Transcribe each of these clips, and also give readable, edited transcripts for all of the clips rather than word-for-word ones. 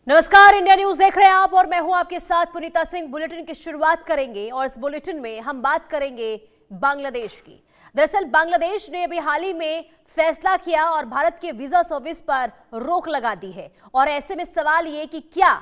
नमस्कार, India news देख रहे हैं आप और मैं हूं आपके साथ पुनीता सिंह। बुलेटिन की शुरुआत करेंगे और इस बुलेटिन में हम बात करेंगे बांग्लादेश की। दरअसल बांग्लादेश ने अभी हाल ही में फैसला किया और भारत के वीजा सर्विस पर रोक लगा दी है। और ऐसे में सवाल ये कि क्या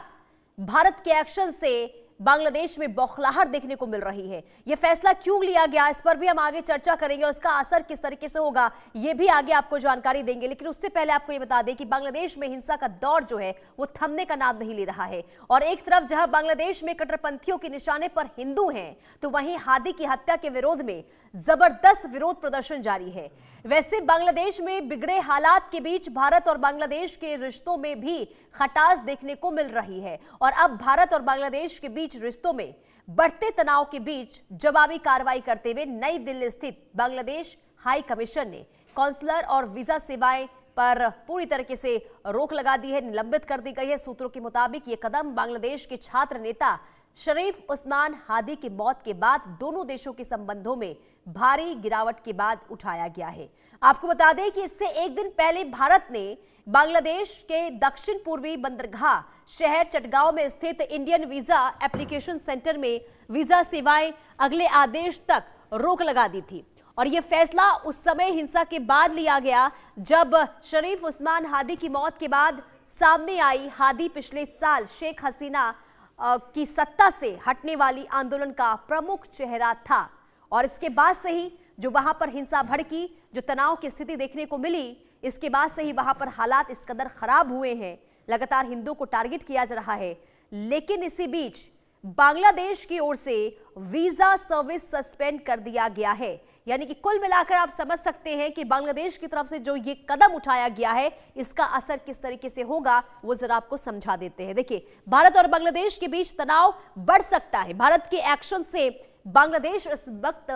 भारत के एक्शन से बांग्लादेश में बौखलाहट देखने को मिल रही है, यह फैसला क्यों लिया गया, इस पर भी हम आगे चर्चा करेंगे और इसका असर किस तरीके से होगा यह भी आगे आपको जानकारी देंगे। लेकिन उससे पहले आपको यह बता दें कि बांग्लादेश में हिंसा का दौर जो है वो थमने का नाम नहीं ले रहा है। और एक तरफ जहां बांग्लादेश में कट्टरपंथियों के निशाने पर हिंदू हैं, तो वहीं हादी की हत्या के विरोध में जबरदस्त विरोध प्रदर्शन जारी है। वैसे बांग्लादेश में बिगड़े हालात के बीच भारत और बांग्लादेश के रिश्तों में भी खटास देखने को मिल रही है और अब भारत और बांग्लादेश के बीच रिश्तों में बढ़ते तनाव के बीच जवाबी कार्रवाई करते हुए नई दिल्ली स्थित बांग्लादेश हाई कमीशन ने कौंसलर और वीजा सेवाएं पर पूरी तरीके से रोक लगा दी है, निलंबित कर दी गई है। सूत्रों के मुताबिक ये कदम बांग्लादेश के छात्र नेता शरीफ उस्मान हादी की मौत के बाद दोनों देशों के संबंधों में भारी गिरावट के बाद उठाया गया है। आपको बता दें कि इससे एक दिन पहले भारत ने बांग्लादेश के दक्षिण पूर्वी बंदरगाह शहर चटगांव में स्थित इंडियन वीजा एप्लीकेशन सेंटर में वीजा सेवाएं अगले आदेश तक रोक लगा दी थी। और यह फैसला उस समय हिंसा के बाद लिया गया जब शरीफ उस्मान हादी की मौत के बाद सामने आई हादी पिछले साल शेख हसीना की सत्ता से हटने वाली आंदोलन का प्रमुख चेहरा था। और इसके बाद से ही जो वहां पर हिंसा भड़की, जो तनाव की स्थिति देखने को मिली, इसके बाद से ही वहां पर हालात इस कदर खराब हुए हैं। लगातार हिंदुओं को टारगेट किया जा रहा है। लेकिन इसी बीच बांग्लादेश की ओर से वीजा सर्विस सस्पेंड कर दिया गया है। यानी कि कुल मिलाकर आप समझ सकते हैं कि बांग्लादेश की तरफ से जो ये कदम उठाया गया है, इसका असर किस तरीके से होगा वो जरा आपको समझा देते हैं। देखिए, भारत और बांग्लादेश के बीच तनाव बढ़ सकता है। भारत के एक्शन से बांग्लादेश इस वक्त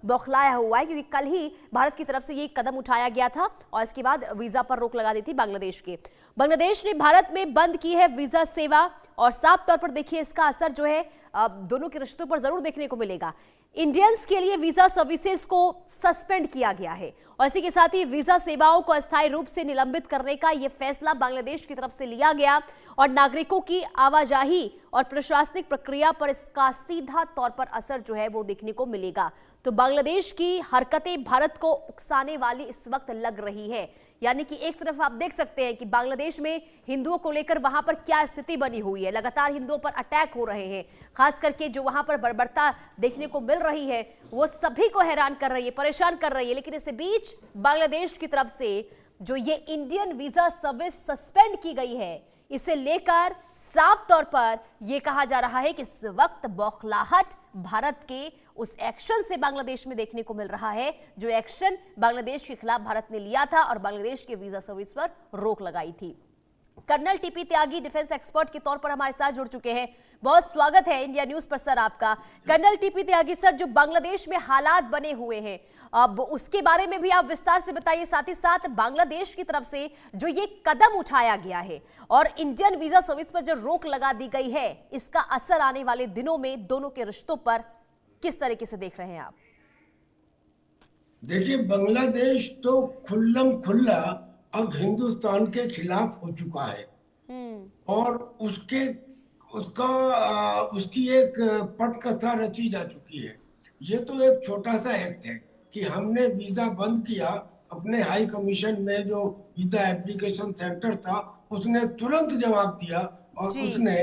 बौखलाया हुआ है क्योंकि कल ही भारत की तरफ से ये कदम उठाया गया था और इसके बाद वीजा पर रोक लगा दी थी बांग्लादेश के। बांग्लादेश ने भारत में बंद की है वीजा सेवा और साफ तौर पर देखिए इसका असर जो है दोनों के रिश्तों पर जरूर देखने को मिलेगा। इंडियंस के लिए वीजा सर्विसेज को सस्पेंड किया गया है और इसी के साथ ही वीजा सेवाओं को अस्थायी रूप से निलंबित करने का यह फैसला बांग्लादेश की तरफ से लिया गया और नागरिकों की आवाजाही और प्रशासनिक प्रक्रिया पर इसका सीधा तौर पर असर जो है वो देखने को मिलेगा। तो बांग्लादेश की हरकतें भारत को उकसाने वाली इस वक्त लग रही है। यानी कि एक तरफ आप देख सकते हैं कि बांग्लादेश में हिंदुओं को लेकर वहां पर क्या स्थिति बनी हुई है, लगातार हिंदुओं पर अटैक हो रहे हैं, खास करके जो वहां पर बर्बरता देखने को मिल रही है वो सभी को हैरान कर रही है, परेशान कर रही है। लेकिन इस बीच बांग्लादेश की तरफ से जो ये इंडियन वीजा सर्विस सस्पेंड की गई है, इसे लेकर साफ तौर पर यह कहा जा रहा है कि इस वक्त बौखलाहट भारत के उस एक्शन से बांग्लादेश में देखने को मिल रहा है, जो एक्शन बांग्लादेश के खिलाफ भारत ने लिया था और बांग्लादेश के वीजा सर्विस पर रोक लगाई थी। कर्नल टीपी त्यागी डिफेंस एक्सपर्ट के तौर पर हमारे साथ जुड़ चुके हैं। बहुत स्वागत है इंडिया न्यूज पर सर आपका। कर्नल टीपी त्यागी सर, जो बांग्लादेश में हालात बने हुए हैं अब उसके बारे में भी आप विस्तार से बताइए। साथ ही साथ बांग्लादेश की तरफ से जो ये कदम उठाया गया है और इंडियन वीजा सर्विस पर जो रोक लगा दी गई है, इसका असर आने वाले दिनों में दोनों के रिश्तों पर किस तरीके से देख रहे हैं आप? देखिए, बांग्लादेश तो खुल्लम खुल्ला अब हिंदुस्तान के खिलाफ हो चुका है और उसकी एक पटकथा रची जा चुकी है। ये तो एक छोटा सा एक्ट है कि हमने वीजा बंद किया। अपने हाई कमीशन में जो वीजा एप्लीकेशन सेंटर था उसने तुरंत जवाब दिया और उसने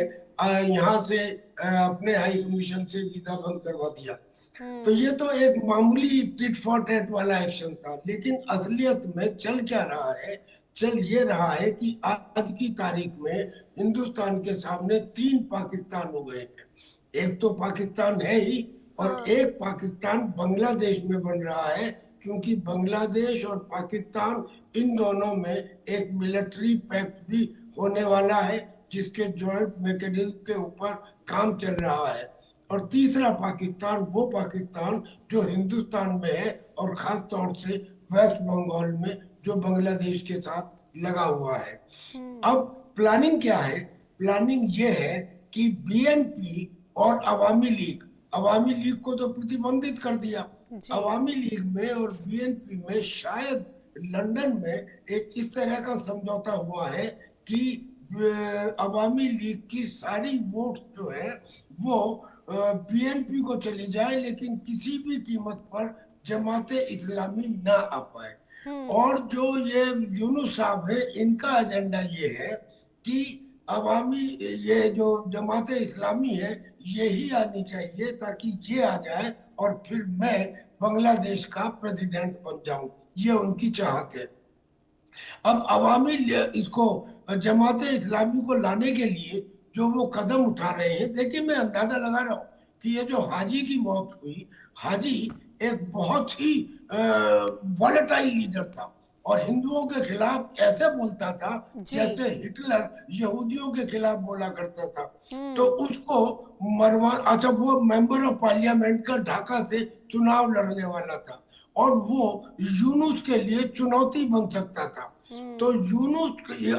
यहाँ से अपने हाई कमीशन से वीजा बंद करवा दिया। तो ये तो एक मामूली टिट फॉर टैट वाला एक्शन था। लेकिन असलियत में चल क्या रहा है? चल ये रहा है कि आज की तारीख में हिंदुस्तान के सामने 3 पाकिस्तान हो गए हैं। एक तो पाकिस्तान है ही और एक पाकिस्तान बांग्लादेश में बन रहा है, क्योंकि बांग्लादेश और पाकिस्तान इन दोनों में एक मिलिट्री पैक्ट भी होने वाला है जिसके जॉइंट मैकेनिज्म के ऊपर काम चल रहा है। और तीसरा पाकिस्तान वो पाकिस्तान जो हिंदुस्तान में है और खास तौर से वेस्ट बंगाल में जो बांग्लादेश के साथ लगा हुआ है। अब प्लानिंग क्या है? प्लानिंग ये है कि बीएनपी और अवामी लीग को तो प्रतिबंधित कर दिया। अवामी लीग में और बीएनपी में शायद लंदन में एक इस तरह का समझौता हुआ है कि अवामी लीग की सारी वोट जो है वो बीएनपी को चली जाए, लेकिन किसी भी कीमत पर जमाते इस्लामी ना आ पाए। और जो ये यूनुस साहब है, इनका एजेंडा ये है कि अवामी, ये जो जमाते इस्लामी है यही आनी चाहिए ताकि ये आ जाए और फिर मैं बांग्लादेश का प्रेसिडेंट बन जाऊं, ये उनकी चाहत है। अब अवामी इसको जमाते इस्लामी को लाने के लिए जो वो कदम उठा रहे हैं, देखिए मैं अंदाजा लगा रहा हूँ कि ये जो हाजी की मौत हुई, हाजी एक बहुत ही वॉलेटाइल लीडर था और हिंदुओं के खिलाफ ऐसे बोलता था जी। जैसे हिटलर यहूदियों के खिलाफ बोला करता था। तो उसको मरवा, अच्छा वो मेंबर ऑफ पार्लियामेंट का ढाका से चुनाव लड़ने वाला था और वो यूनुस के लिए चुनौती बन सकता था। तो यूनुस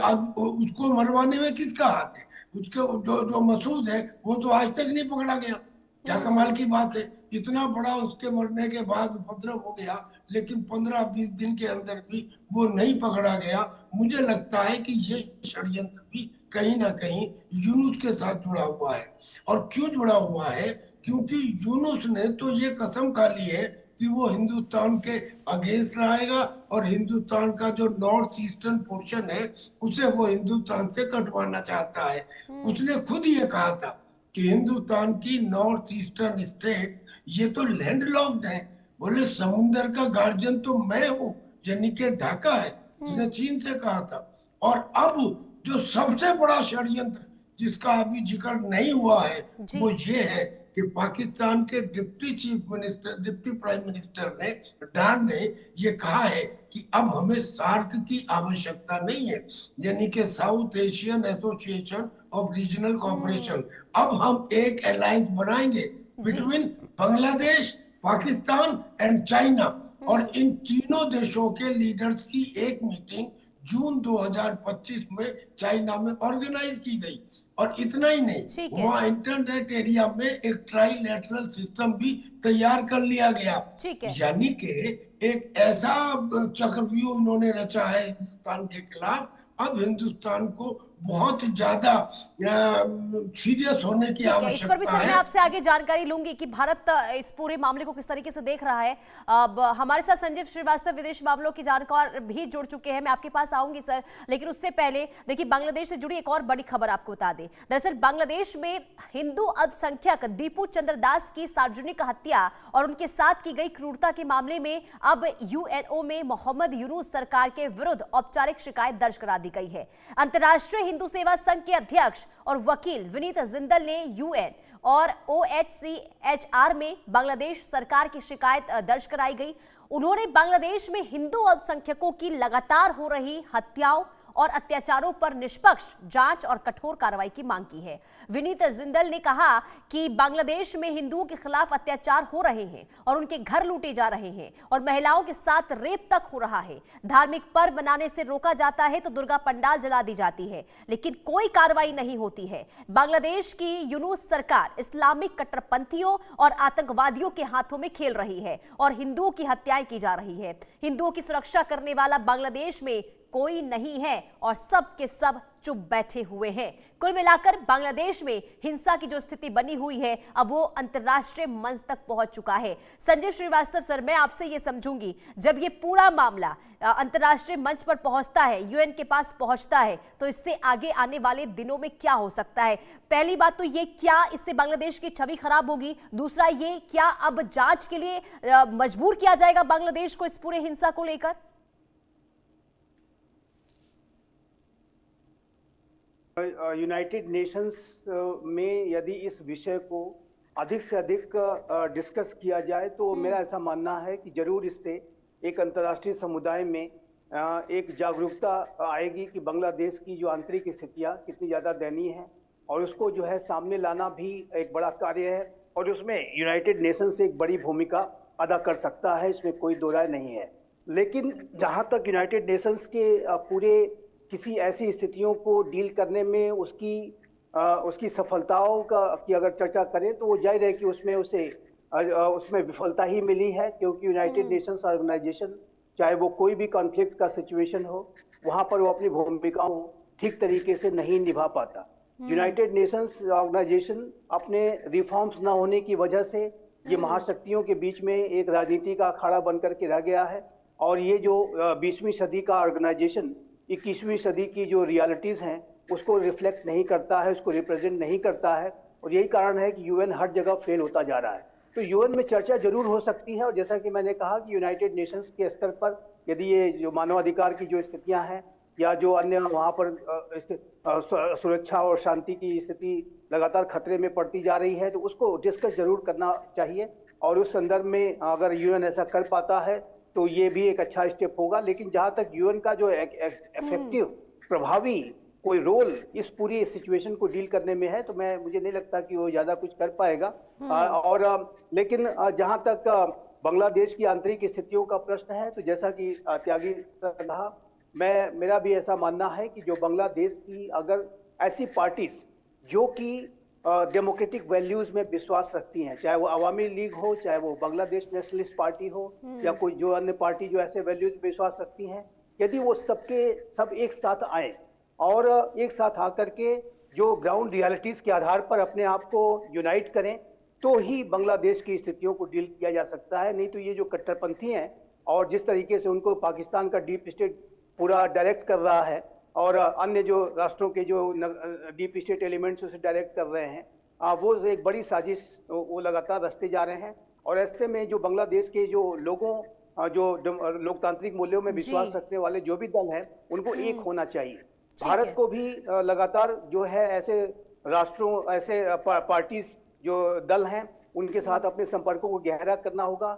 अब उसको मरवाने में किसका हाथ है? उसके जो जो मसूद है वो तो आज तक नहीं पकड़ा गया। क्या कमाल की बात है, इतना बड़ा उसके मरने के बाद उपद्रव हो गया लेकिन 15-20 दिन के अंदर भी वो नहीं पकड़ा गया। मुझे लगता है कि ये षड्यंत्र भी कहीं ना कहीं यूनुस के साथ जुड़ा हुआ है। और क्यों जुड़ा हुआ है? क्योंकि यूनुस ने तो ये कसम खा ली है कि वो हिंदुस्तान के अगेंस्ट रहेगा और हिंदुस्तान का जो नॉर्थ ईस्टर्न पोर्शन है उसे वो हिंदुस्तान से कटवाना चाहता है। उसने खुद ये कहा था कि हिंदुस्तान की नॉर्थ ईस्टर्न स्टेट ये तो लैंडलॉक्ड है। बोले समुंदर का गार्जियन तो मैं हूँ, यानी कि ढाका है, उसने चीन से कहा था। और अब जो सबसे बड़ा षड्यंत्र जिसका अभी जिक्र नहीं हुआ है जी। वो ये है कि पाकिस्तान के deputy chief minister, deputy prime minister ने, डार ने ये कहा है कि अब हमें सार्क की आवश्यकता नहीं है, यानी कि South Asian Association of Regional Cooperation. अब हम एक अलायंस बनाएंगे जी। Between Bangladesh, Pakistan and China. और इन तीनों देशों के लीडर्स की एक मीटिंग जून 2025 में चाइना में ऑर्गेनाइज की गई। और इतना ही नहीं, ठीक है। वहां इंटरनेट एरिया में एक ट्राइलेटरल सिस्टम भी तैयार कर लिया गया। ठीक है। यानी कि एक ऐसा चक्रव्यूह इन्होंने रचा है हिंदुस्तान के खिलाफ। अब हिंदुस्तान को बहुत ज्यादा सीरियस होने की ठीक है, इस पर भी आवश्यकता सर मैं है। आपसे आगे जानकारी लूंगी कि भारत इस पूरे मामले को किस तरीके से देख रहा है। अब हमारे साथ संजीव श्रीवास्तव विदेश मामलों के जानकार भी जुड़ चुके हैं, मैं आपके पास आऊंगी सर, लेकिन उससे पहले देखिए बांग्लादेश से जुड़ी एक और बड़ी खबर आपको बता दें। दरअसल बांग्लादेश में हिंदू अल्पसंख्यक दीपू चंद्र दास की सार्वजनिक हत्या और उनके साथ की गई क्रूरता के मामले में अब यूएनओ में मोहम्मद यूनुस सरकार के विरुद्ध औपचारिक शिकायत दर्ज करा दी गई है। अंतर्राष्ट्रीय हिंदू सेवा संघ के अध्यक्ष और वकील विनीत जिंदल ने यूएन और ओएचसीएचआर में बांग्लादेश सरकार की शिकायत दर्ज कराई गई। उन्होंने बांग्लादेश में हिंदू अल्पसंख्यकों की लगातार हो रही हत्याओं और अत्याचारों पर निष्पक्ष जांच और कठोर कार्रवाई की मांग की है। विनीत जिंदल ने कहा कि बांग्लादेश में हिंदुओं के खिलाफ अत्याचार हो रहे हैं और उनके घर लूटे जा रहे हैं और महिलाओं के साथ रेप तक हो रहा है। धार्मिक पर्व मनाने से रोका जाता है तो दुर्गा पंडाल जला दी जाती है, लेकिन कोई कार्रवाई नहीं होती है। बांग्लादेश की यूनुस सरकार इस्लामिक कट्टरपंथियों और आतंकवादियों के हाथों में खेल रही है और हिंदुओं की हत्याएं की जा रही है। हिंदुओं की सुरक्षा करने वाला बांग्लादेश में कोई नहीं है और सब के सब चुप बैठे हुए हैं। कुल मिलाकर बांग्लादेश में हिंसा की जो स्थिति बनी हुई है अब वो अंतर्राष्ट्रीय मंच तक पहुंच चुका है। संजीव श्रीवास्तव सर, मैं आपसे ये समझूंगी, जब ये पूरा मामला अंतर्राष्ट्रीय मंच पर पहुंचता है, यूएन के पास पहुंचता है, तो इससे आगे आने वाले दिनों में क्या हो सकता है? पहली बात तो ये, क्या इससे बांग्लादेश की छवि खराब होगी? दूसरा ये, क्या अब जांच के लिए मजबूर किया जाएगा बांग्लादेश को इस पूरे हिंसा को लेकर? यूनाइटेड नेशंस में यदि इस विषय को अधिक से अधिक डिस्कस किया जाए तो मेरा ऐसा मानना है कि जरूर इससे एक अंतर्राष्ट्रीय समुदाय में एक जागरूकता आएगी कि बांग्लादेश की जो आंतरिक स्थितियां कितनी ज़्यादा दयनीय है और उसको जो है सामने लाना भी एक बड़ा कार्य है और उसमें यूनाइटेड नेशंस एक बड़ी भूमिका अदा कर सकता है, इसमें कोई दो राय नहीं है। लेकिन जहां तक यूनाइटेड नेशंस के पूरे किसी ऐसी स्थितियों को डील करने में उसकी सफलताओं की अगर चर्चा करें तो वो जाहिर है कि उसमें विफलता ही मिली है, क्योंकि यूनाइटेड नेशंस ऑर्गेनाइजेशन चाहे वो कोई भी कॉन्फ्लिक्ट का सिचुएशन हो वहां पर वो अपनी भूमिकाओं ठीक तरीके से नहीं निभा पाता। यूनाइटेड नेशंस ऑर्गेनाइजेशन अपने रिफॉर्म्स ना होने की वजह से ये महाशक्तियों के बीच में एक राजनीति का अखाड़ा बनकर के रह गया है, और ये जो 20वीं सदी का ऑर्गेनाइजेशन 21वीं सदी की जो रियलिटीज हैं उसको रिफ्लेक्ट नहीं करता है, उसको रिप्रेजेंट नहीं करता है, और यही कारण है कि यूएन हर जगह फेल होता जा रहा है। तो यूएन में चर्चा जरूर हो सकती है, और जैसा कि मैंने कहा कि यूनाइटेड नेशंस के स्तर पर यदि ये जो मानवाधिकार की जो स्थितियां हैं या जो अन्य वहां पर सुरक्षा और शांति की स्थिति लगातार खतरे में पड़ती जा रही है, तो उसको डिस्कस जरूर करना चाहिए, और उस संदर्भ में अगर यूएन ऐसा कर पाता है तो ये भी एक अच्छा स्टेप होगा। लेकिन जहां तक यूएन का जो इफेक्टिव प्रभावी कोई रोल इस पूरी सिचुएशन को डील करने में है, तो मुझे नहीं लगता कि वो ज्यादा कुछ कर पाएगा। लेकिन जहां तक बांग्लादेश की आंतरिक स्थितियों का प्रश्न है, तो जैसा कि त्यागी सर कहा, मेरा भी ऐसा मानना है कि जो बांग्लादेश की अगर ऐसी पार्टीज जो कि डेमोक्रेटिक वैल्यूज में विश्वास रखती हैं, चाहे वो अवामी लीग हो, चाहे वो बांग्लादेश नेशनलिस्ट पार्टी हो, या कोई जो अन्य पार्टी जो ऐसे वैल्यूज में विश्वास रखती हैं, यदि वो सब एक साथ आए और एक साथ आकर के जो ग्राउंड रियलिटीज के आधार पर अपने आप को यूनाइट करें, तो ही बांग्लादेश की स्थितियों को डील किया जा सकता है। नहीं तो ये जो कट्टरपंथी हैं और जिस तरीके से उनको पाकिस्तान का डीप स्टेट पूरा डायरेक्ट कर रहा है, और अन्य जो राष्ट्रों के जो डीप स्टेट एलिमेंट्स उसे डायरेक्ट कर रहे हैं, वो एक बड़ी साजिश वो लगातार रचते जा रहे हैं। और ऐसे में जो बांग्लादेश के जो लोगों जो लोकतांत्रिक मूल्यों में विश्वास रखने वाले जो भी दल हैं, उनको एक होना चाहिए। भारत को भी लगातार जो है ऐसे राष्ट्रों, ऐसे पार्टीज जो दल हैं, उनके साथ अपने संपर्कों को गहरा करना होगा।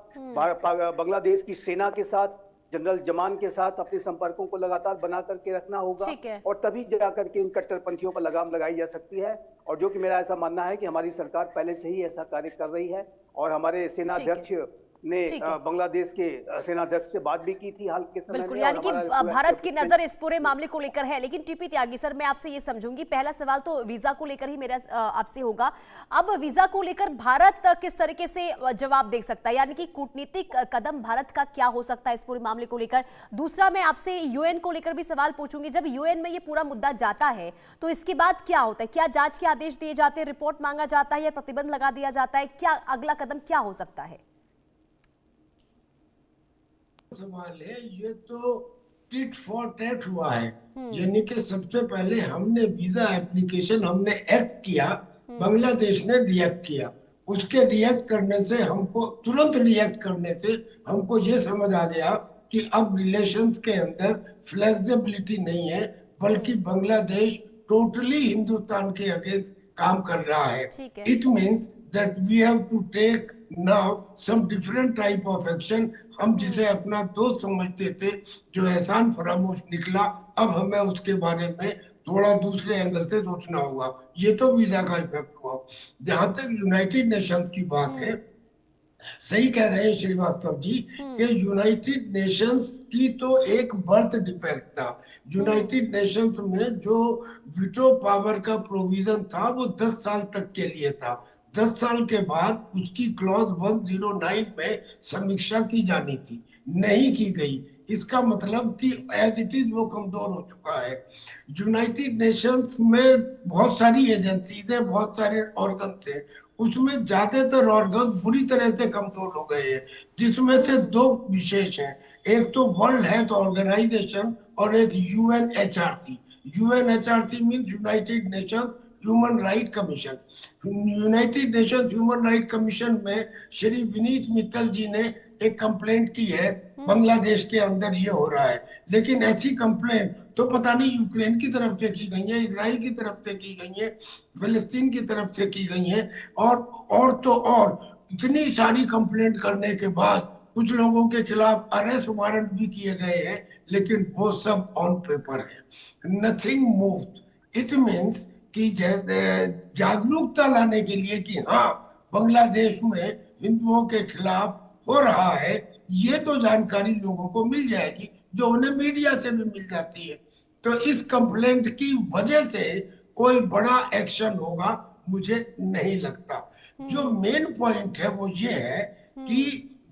बांग्लादेश की सेना के साथ, जनरल जमान के साथ अपने संपर्कों को लगातार बना करके रखना होगा, और तभी जाकर के इन कट्टरपंथियों पर लगाम लगाई जा सकती है। और जो कि मेरा ऐसा मानना है कि हमारी सरकार पहले से ही ऐसा कार्य कर रही है, और हमारे सेनाध्यक्ष ने बांग्लादेश के सेनाध्यक्ष से बात भी की थी हाल के समय बिल्कुल, में। यानी कि भारत की नजर इस पूरे मामले को लेकर है। लेकिन टीपी त्यागी सर, मैं आपसे ये समझूंगी, पहला सवाल तो वीजा को लेकर ही मेरा आपसे होगा। अब वीजा को लेकर भारत किस तरीके से जवाब दे सकता है, यानी कि कूटनीतिक कदम भारत का क्या हो सकता है इस पूरे मामले को लेकर? दूसरा, मैं आपसे यूएन को लेकर भी सवाल पूछूंगी। जब यूएन में ये पूरा मुद्दा जाता है तो इसके बाद क्या होता है? क्या जांच के आदेश दिए जाते हैं, रिपोर्ट मांगा जाता है, या प्रतिबंध लगा दिया जाता है? क्या अगला कदम क्या हो सकता है? सवाल है, ये तो टिट फॉर टैट हुआ है। यानी कि सबसे पहले हमने वीजा एप्लीकेशन, हमने एक्ट किया, बांग्लादेश ने रिएक्ट किया। उसके रिएक्ट करने से हमको, तुरंत रिएक्ट करने से हमको ये समझ आ गया कि अब रिलेशंस के अंदर फ्लेक्सिबिलिटी नहीं है, बल्कि बांग्लादेश टोटली हिंदुस्तान के अगेंस्ट काम कर रहा है। It means that we have to take now some different type of action. हम जिसे अपना दोस्त समझते थे, जो एहसान फरामोश निकला, अब हमें उसके बारे में थोड़ा दूसरे एंगल से सोचना होगा। ये तो वीजा का इफेक्ट हुआ। जहां तक यूनाइटेड नेशंस की बात है, सही कह रहे हैं श्रीवास्तव जी कि यूनाइटेड नेशंस की तो एक बर्थ डिफेक्ट था। यूनाइटेड नेशंस में जो वीटो पावर का प्रोविजन था वो 10 साल तक के लिए था। 10 साल के बाद उसकी क्लॉज 109 में समीक्षा की जानी थी, नहीं की गई। इसका मतलब कि एज इट इज वो कमजोर हो चुका है। यूनाइटेड नेशंस में बहुत सारी एजेंसीज हैं, बहुत सारे ऑर्गन्स हैं, उसमें ज्यादातर ऑर्गन बुरी तरह से कमजोर हो गए हैं, जिसमें से 2 विशेष हैं। एक तो वर्ल्ड हेल्थ ऑर्गेनाइजेशन और एक UNHRC. UNHRC means United nation human right commission. United nation human right commission में श्री विनीत मित्तल जी ने एक कंप्लेंट की है, बांग्लादेश के अंदर ये हो रहा है। लेकिन ऐसी कंप्लेंट तो पता नहीं यूक्रेन की तरफ से की गई है, इजराइल की तरफ से की गई है, फिलिस्तीन की तरफ से की गई है, और इतनी सारी कंप्लेंट करने के बाद कुछ लोगों के खिलाफ अरेस्ट वारंट भी किए गए हैं, लेकिन वो सब ऑन पेपर है। Nothing moved. इट मीन्स कि जागरूकता लाने के लिए कि हाँ, बांग्लादेश में हिंदुओं के खिलाफ हो रहा है, ये तो जानकारी लोगों को मिल जाएगी, जो उन्हें मीडिया से भी मिल जाती है। तो इस कंप्लेंट की वजह से कोई बड़ा एक्शन होगा मुझे नहीं लगता। जो मेन पॉइंट है वो ये है कि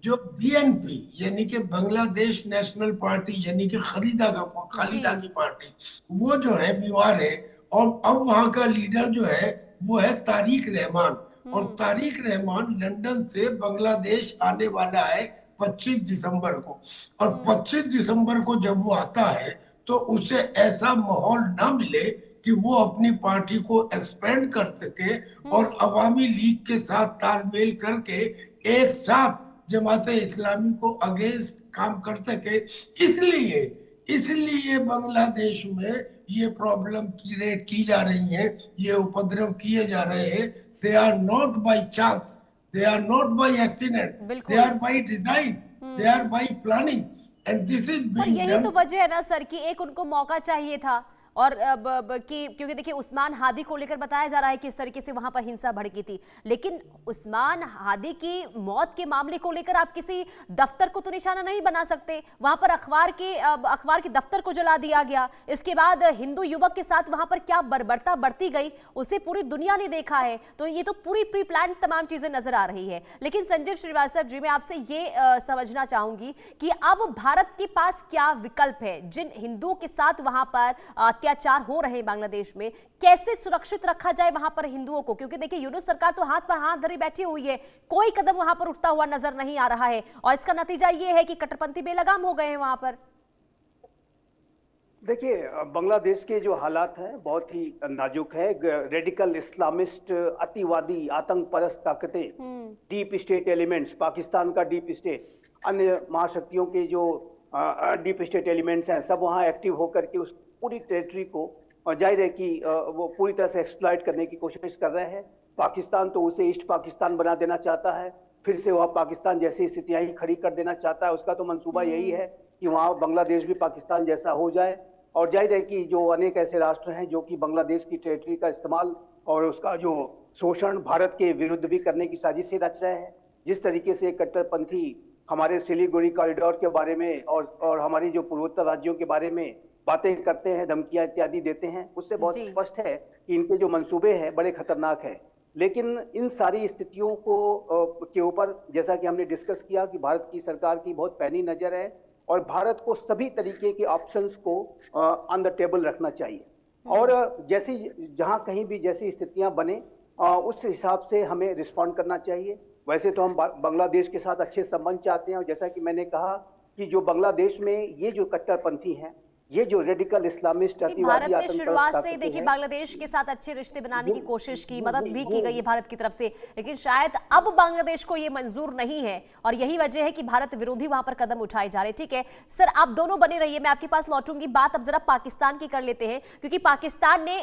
जो बीएनपी यानी कि बांग्लादेश नेशनल पार्टी यानी कि खालिदा की पार्टी, वो जो है बीमार है। और अब वहां का लीडर जो है वो है तारिक रहमान, और तारिक रहमान लंदन से बांग्लादेश आने वाला है 25 दिसंबर को। और 25 दिसंबर को जब वो आता है तो उसे ऐसा माहौल ना मिले कि वो अपनी पार्टी को एक्सपेंड कर सके और अवामी लीग के साथ तालमेल करके एक साथ जमाते इस्लामी को अगेंस्ट काम कर सके। इसलिए बांग्लादेश में ये प्रॉब्लम क्रिएट की जा रही है, ये उपद्रव किए जा रहे हैं। They are not by chance, they are not by accident, they are by design, they are by planning, and this is पर being यही done। तो वजह है ना सर कि एक उनको मौका चाहिए था। और क्योंकि देखिए उस्मान हादी को लेकर बताया जा रहा है कि इस तरीके से वहां पर हिंसा भड़की थी, लेकिन उस्मान हादी की मौत के मामले को लेकर आप किसी दफ्तर को तो निशाना नहीं बना सकते। वहां पर अखबार के दफ्तर को जला दिया गया। इसके बाद हिंदू युवक के साथ वहां पर क्या बर्बरता बढ़ती गई उसे पूरी दुनिया ने देखा है। तो ये तो पूरी प्री प्लान तमाम चीजें नजर आ रही है। लेकिन संजीव श्रीवास्तव जी, मैं आपसे ये समझना चाहूंगी कि अब भारत के पास क्या विकल्प है। जिन हिंदुओं के साथ वहां पर अत्याचार हो रहे हैं बांग्लादेश में, कैसे सुरक्षित रखा जाए वहां पर हिंदुओं को? क्योंकि देखिए यूनुस सरकार तो हाथ पर हाथ धरे बैठी हुई है, कोई कदम वहां पर उठता हुआ नजर नहीं आ रहा है, और इसका नतीजा ये है कि कट्टरपंथी बेलगाम हो गए हैं वहां पर। देखिए, बांग्लादेश के जो हालात हैं बहुत ही नाजुक है। रेडिकल इस्लामिस्ट, अतिवादी, आतंक परस्त ताकतें, डीप स्टेट एलिमेंट्स, पाकिस्तान का डीप स्टेट, अन्य महाशक्तियों के जो डीप स्टेट एलिमेंट्स हैं, सब वहां एक्टिव होकर के उस पूरी टेरिटरी को जाहिर है कि वो पूरी तरह से एक्सप्लॉइट करने की कोशिश कर रहे हैं। पाकिस्तान तो उसे ईस्ट पाकिस्तान बना देना चाहता है, फिर से वह पाकिस्तान जैसी स्थितियां ही खड़ी कर देना चाहता है। उसका तो मंसूबा यही है कि वहां बांग्लादेश भी पाकिस्तान जैसा हो जाए। और जाहिर है कि जो अनेक ऐसे राष्ट्र हैं जो कि बांग्लादेश की टेरिटरी का इस्तेमाल और उसका जो शोषण भारत के विरुद्ध भी करने की साजिशें रच रहे हैं। जिस तरीके से कट्टरपंथी हमारे सिलीगुड़ी कॉरिडोर के बारे में और हमारी जो पूर्वोत्तर राज्यों के बारे में बातें करते हैं, धमकियां इत्यादि देते हैं, उससे बहुत स्पष्ट है कि इनके जो मंसूबे हैं बड़े खतरनाक हैं। लेकिन इन सारी स्थितियों के ऊपर जैसा कि हमने डिस्कस किया कि भारत की सरकार की बहुत पैनी नजर है और भारत को सभी तरीके के ऑप्शंस को ऑन द टेबल रखना चाहिए। और जैसी जहां कहीं भी जैसी स्थितियां बने उस हिसाब से हमें रिस्पॉन्ड करना चाहिए। वैसे तो हम बांग्लादेश के साथ अच्छे संबंध चाहते हैं, और जैसा कि मैंने कहा कि जो बांग्लादेश में ये जो कट्टरपंथी हैं, ये जो रेडिकल इस्लामिस्ट भारत ने शुरुआत से देखिए बांग्लादेश के साथ अच्छे रिश्ते बनाने की कोशिश की, मदद भी की गई है भारत की तरफ से, लेकिन शायद अब बांग्लादेश को ये मंजूर नहीं है, और यही वजह है कि भारत विरोधी वहां पर कदम उठाए जा रहे हैं। ठीक है सर, आप दोनों बने रहिए, मैं आपके पास लौटूंगी। बात अब जरा पाकिस्तान की कर लेते हैं, क्योंकि पाकिस्तान ने